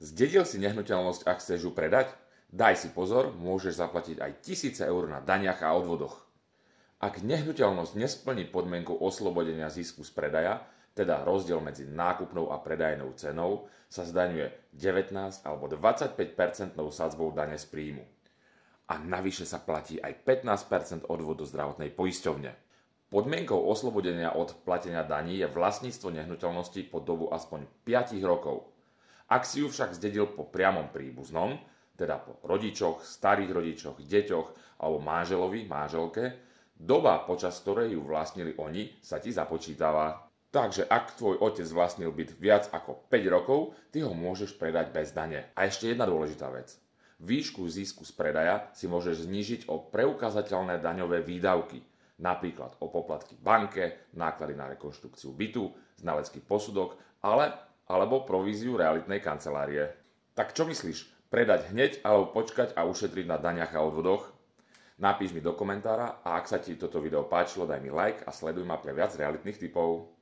Zdedil si nehnuteľnosť a chceš ju predať? Daj si pozor, môžeš zaplatiť aj tisíce eur na daniach a odvodoch. Ak nehnuteľnosť nesplní podmienku oslobodenia zisku z predaja, teda rozdiel medzi nákupnou a predajnou cenou, sa zdaňuje 19 alebo 25% sadzbou dane z príjmu. A navyše sa platí aj 15% odvod do zdravotnej poisťovne. Podmienkou oslobodenia od platenia daní je vlastníctvo nehnuteľnosti po dobu aspoň 5 rokov. Ak si ju však zdedil po priamom príbuznom, teda po rodičoch, starých rodičoch, deťoch alebo manželovi, manželke, doba, počas ktorej ju vlastnili oni, sa ti započítava. Takže ak tvoj otec vlastnil byt viac ako 5 rokov, ty ho môžeš predať bez dane. A ešte jedna dôležitá vec. Výšku zisku z predaja si môžeš znížiť o preukázateľné daňové výdavky, napríklad o poplatky v banke, náklady na rekonštrukciu bytu, znalecký posudok, alebo províziu realitnej kancelárie. Tak čo myslíš? Predať hneď alebo počkať a ušetriť na daniach a odvodoch? Napíš mi do komentára a ak sa ti toto video páčilo, daj mi like a sleduj ma pre viac realitných tipov.